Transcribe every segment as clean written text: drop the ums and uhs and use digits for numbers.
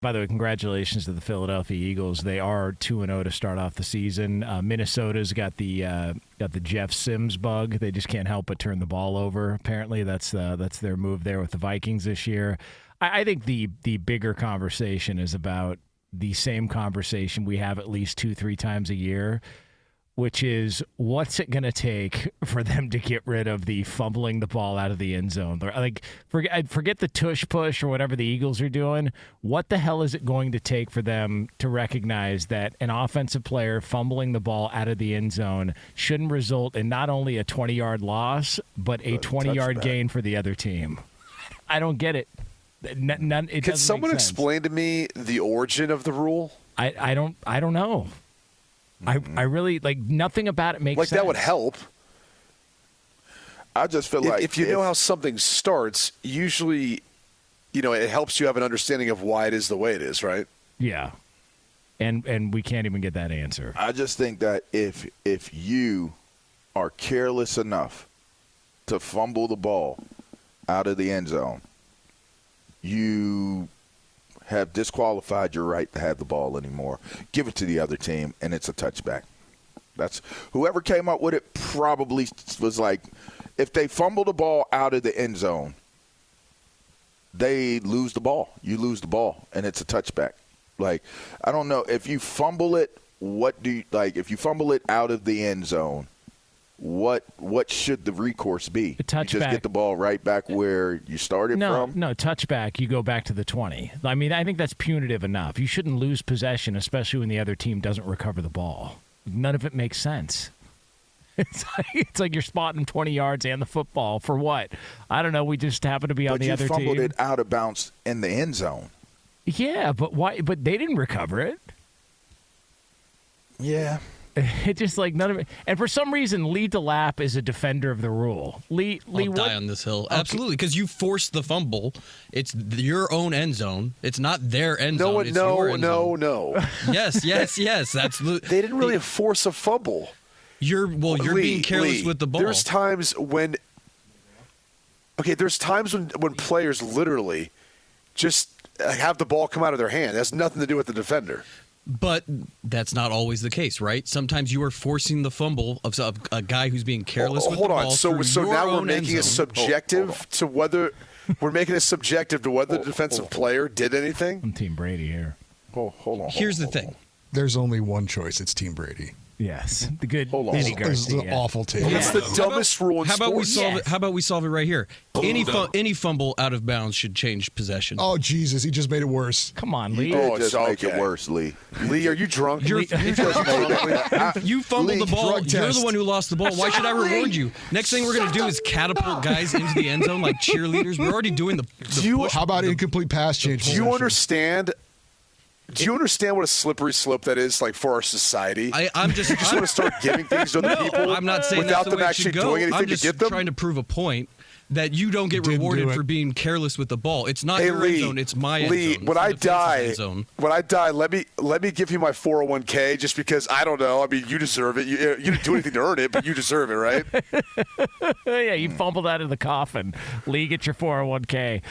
By the way, congratulations to the Philadelphia Eagles. They are 2-0 to start off the season. Minnesota's got the Jeff Sims bug. They just can't help but turn the ball over. Apparently, that's their move there with the Vikings this year. I think the bigger conversation is about the same conversation we have at least 2-3 times a year, which is what's it going to take for them to get rid of the fumbling the ball out of the end zone? Like, forget the tush push or whatever the Eagles are doing. What the hell is it going to take for them to recognize that an offensive player fumbling the ball out of the end zone shouldn't result in not only a 20-yard loss, but a 20-yard gain for the other team? I don't get it. Can someone explain to me the origin of the rule? I don't know. I really, nothing about it makes sense. That would help. I just feel like if you know how something starts, usually, it helps you have an understanding of why it is the way it is, right? Yeah. And we can't even get that answer. I just think that if you are careless enough to fumble the ball out of the end zone, you have disqualified your right to have the ball anymore. Give it to the other team, and it's a touchback. That's whoever came up with it probably was like, if they fumble the ball out of the end zone, they lose the ball. You lose the ball, and it's a touchback. Like, I don't know. If you fumble it, if you fumble it out of the end zone, what should the recourse be? A touchback. You just get the ball right back where you started from? No, touchback, you go back to the 20. I mean, I think that's punitive enough. You shouldn't lose possession, especially when the other team doesn't recover the ball. None of it makes sense. It's like you're spotting 20 yards and the football. For what? I don't know. We just happen to be on the other team. But you fumbled it out of bounds in the end zone. Yeah, but why? But they didn't recover it. Yeah. It just none of it. And for some reason, Lee Delap is a defender of the rule. I'll die on this hill. Okay. Absolutely, because you forced the fumble. It's your own end zone. It's not their end zone. It's your end zone. No. Yes. That's they didn't really force a fumble. You're being careless with the ball. There's times when players literally just have the ball come out of their hand. It has nothing to do with the defender. But that's not always the case, right? Sometimes you are forcing the fumble of a guy who's being careless with the ball. Hold on. So now we're making it subjective to whether we're making it subjective to whether the defensive player did anything. I'm Team Brady here. Hold on. Here's the thing. There's only one choice. It's Team Brady. Yes, the good Eddie Garcia. This is an awful team. It's the dumbest rule in sports. How about we solve it right here? Any fumble out of bounds should change possession. Oh, Jesus. He just made it worse. Come on, Lee. Just make it worse, Lee. Lee, are you drunk? You fumbled the ball. You're the one who lost the ball. Why should I reward you? Next thing we're going to do is catapult guys into the end zone like cheerleaders. We're already doing the push. How about incomplete pass change? Do you understand what a slippery slope that is, for our society? I just want to start giving things to other people. I'm not saying without that's the them way actually it should go. doing anything I'm just to get them. trying to prove a point that you don't get rewarded for being careless with the ball. It's not your end zone. It's my end zone. Lee, when I die, let me give you my 401k just because I don't know. I mean, you deserve it. You didn't do anything to earn it, but you deserve it, right? Yeah, you fumbled out of the coffin. Lee, get your 401k.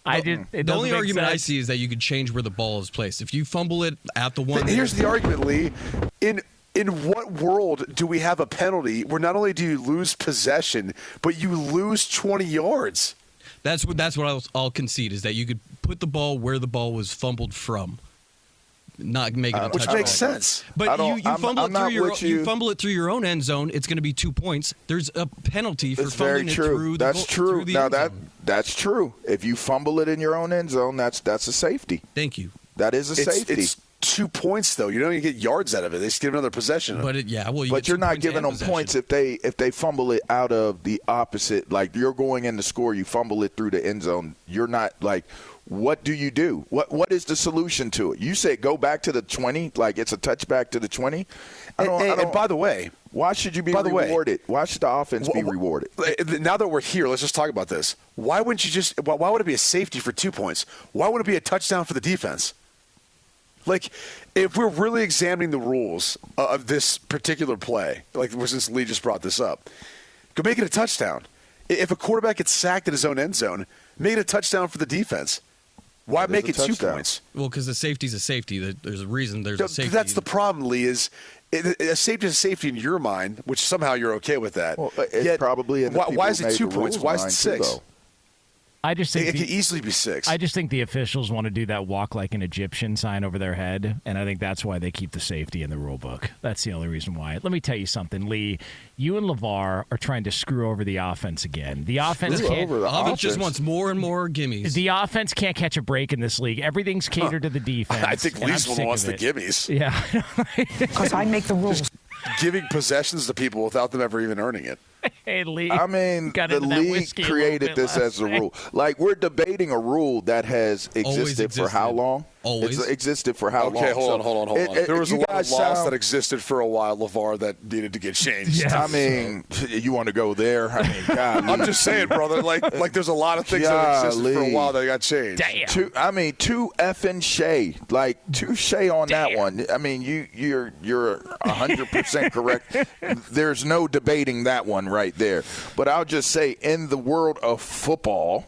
The only argument I see is that you could change where the ball is placed. If you fumble it at the one. Here's the argument, Lee. In what world do we have a penalty where not only do you lose possession, but you lose 20 yards? That's what I'll concede is that you could put the ball where the ball was fumbled from. Not making a touchdown. Which makes sense. But you fumble it through your own end zone, it's going to be 2 points. There's a penalty for fumbling it through the through the end zone. That's true. If you fumble it in your own end zone, that's a safety. Thank you. That is a safety. It's 2 points though. You don't even get yards out of it. They just give another possession. But you're not giving them points if they fumble it out of the opposite. Like you're going in to score, you fumble it through the end zone. You're not like. What do you do? What is the solution to it? You say go back to the 20, like it's a touchback to the 20. And by the way, why should you be rewarded? Why should the offense be rewarded? Now that we're here, let's just talk about this. Why wouldn't you just? Why would it be a safety for 2 points? Why would it be a touchdown for the defense? If we're really examining the rules of this particular play, since Lee just brought this up, go make it a touchdown. If a quarterback gets sacked in his own end zone, make it a touchdown for the defense. Why make it 2 points? Well, because the safety's a safety. There's a reason there's a safety. That's the problem, Lee, is a safety is a safety in your mind, which somehow you're okay with that. Well, it's probably why is it 2 points? Why is it 6? I just think it could easily be 6. I just think the officials want to do that walk like an Egyptian sign over their head, and I think that's why they keep the safety in the rule book. That's the only reason why. Let me tell you something, Lee. You and LaVar are trying to screw over the offense again. The offense just wants more and more gimmies. The offense can't catch a break in this league. Everything's catered to the defense. I think Lee's one wants the gimmies. Yeah. Because I make the rules. Giving possessions to people without them ever even earning it. Hey, Lee. I mean, the league created this as a rule. Like, we're debating a rule that has existed for how long? Always. It's existed for how long? Okay, hold on. There was a lot of laws that existed for a while, LaVar, that needed to get changed. Yes. I mean, you want to go there? I mean, God. I'm just saying, brother. Like there's a lot of things that existed for a while that got changed. Damn. Too effing Shay. Like, touche on that one. I mean, you're 100% correct. There's no debating that one right there. But I'll just say, in the world of football,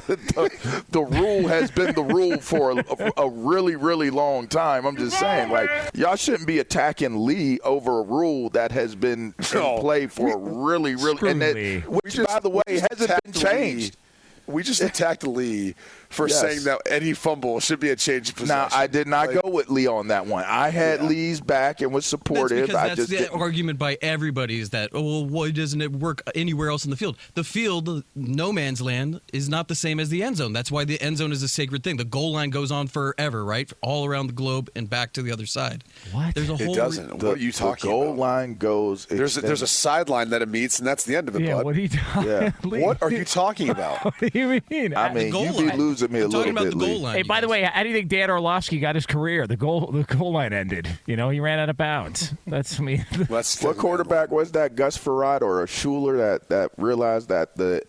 the rule has been the rule for a really, really long time. I'm just saying, like, y'all shouldn't be attacking Lee over a rule that has been in play for really, and that, which, by the way, hasn't been changed. We just attacked Lee for saying that any fumble should be a change of possession. Now, I did not go with Lee on that one. I had Lee's back and was supportive. That's the argument by everybody is that, why doesn't it work anywhere else in the field? The field, no man's land, is not the same as the end zone. That's why the end zone is a sacred thing. The goal line goes on forever, right? All around the globe and back to the other side. What? It doesn't. What are you talking about? The goal line goes. There's a sideline that it meets, and that's the end of it, bud. What are you talking about? What are you talking about? What do you mean? I mean, you be losing me a little bit, Lee. Hey, by the way, how do you think Dan Orlovsky got his career? The goal line ended. You know, he ran out of bounds. That's me. What quarterback was that? Gus Farad or a Schuler that realized that the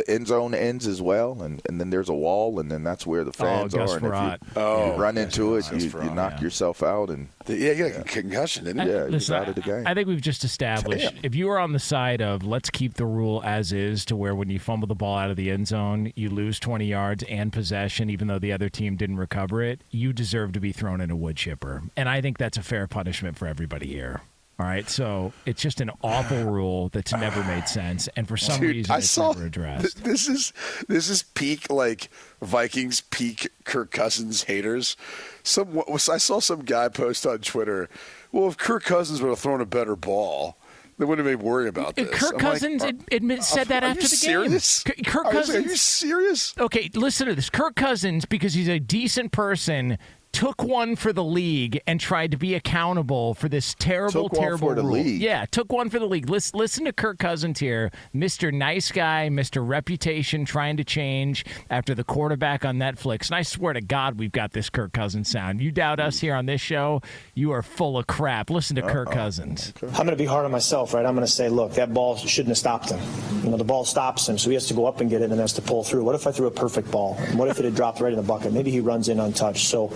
end zone ends as well, and then there's a wall, and then that's where the fans are. And if you run into it, you knock yourself out. And you got a concussion, didn't you? Yeah, you're out of the game. I think we've just established, if you are on the side of let's keep the rule as is, to where when you fumble the ball out of the end zone, you lose 20 yards and possession, even though the other team didn't recover it, you deserve to be thrown in a wood chipper. And I think that's a fair punishment for everybody here. All right, so it's just an awful rule that's never made sense, and for some reason it's never addressed. This is peak, like, Vikings peak Kirk Cousins haters. I saw some guy post on Twitter, well, if Kirk Cousins would have thrown a better ball, they wouldn't have been worried about this. Kirk Cousins said that after the game. Kirk Cousins. Are you serious? Okay, listen to this. Kirk Cousins, because he's a decent person, took one for the league and tried to be accountable for this terrible rule. League. Yeah, took one for the league. Listen to Kirk Cousins here, Mr. Nice Guy, Mr. Reputation, trying to change after the quarterback on Netflix. And I swear to God, we've got this Kirk Cousins sound. You doubt us here on this show, you are full of crap. Listen to Kirk Cousins. I'm going to be hard on myself, right? I'm going to say, look, that ball shouldn't have stopped him. You know, the ball stops him, so he has to go up and get it and has to pull through. What if I threw a perfect ball? And what if it had dropped right in the bucket? Maybe he runs in untouched. So,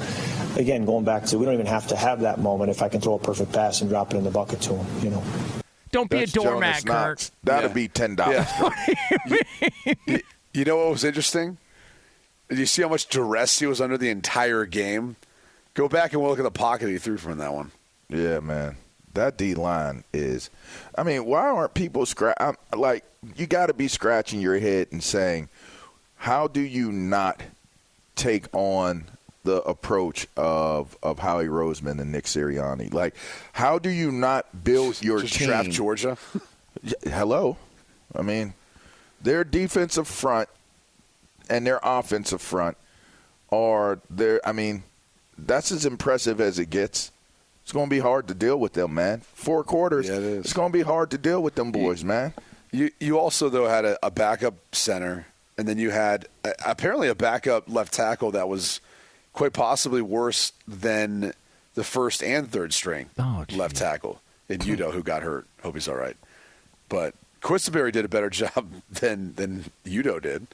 again, going back to, we don't even have to have that moment if I can throw a perfect pass and drop it in the bucket to him, you know. Don't be a doormat, Kirk. That'll be $10. Yeah. You know what was interesting? Did you see how much duress he was under the entire game? Go back and look at the pocket he threw from that one. Yeah, man. That D-line is – I mean, why aren't people you got to be scratching your head and saying, how do you not take on – the approach of Howie Roseman and Nick Sirianni? Like, how do you not build your team? Draft Georgia? Hello? I mean, their defensive front and their offensive front are there. I mean, that's as impressive as it gets. It's going to be hard to deal with them, man. 4 quarters. Yeah, it is. It's going to be hard to deal with them boys, man. You also, though, had a backup center, and then you had apparently a backup left tackle that was quite possibly worse than the first and third string left tackle in Udo, who got hurt. Hope he's all right. But Quisenberry did a better job than Udo did.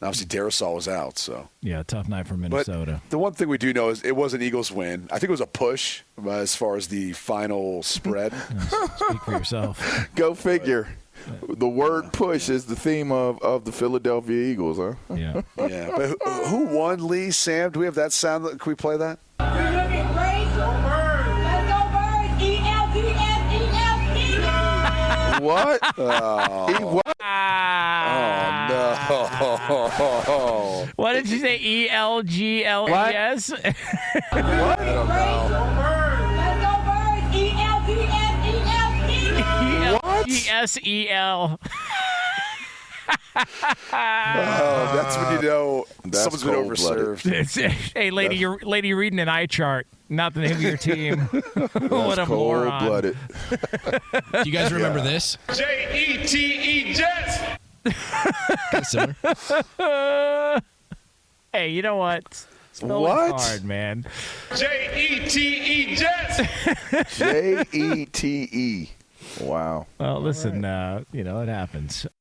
Obviously, Darrisaw was out. So yeah, tough night for Minnesota. But the one thing we do know is it was an Eagles win. I think it was a push as far as the final spread. Speak for yourself. Go figure. The word push is the theme of the Philadelphia Eagles, huh? Yeah. Yeah. But who won, Lee? Sam, do we have that sound? Can we play that? What? Oh, no. What did you say? ELGLES? What? I don't know. ELGSEL. Oh, that's when you know someone's been overserved. Hey, lady, you're reading an eye chart, not the name of your team. What a moron. Cold-blooded. Do you guys remember this? JETE Jets. Kind of similar. Hey, you know what? Spell What? it hard, man. JETE Jets. JETE. Wow. Well, listen, it happens.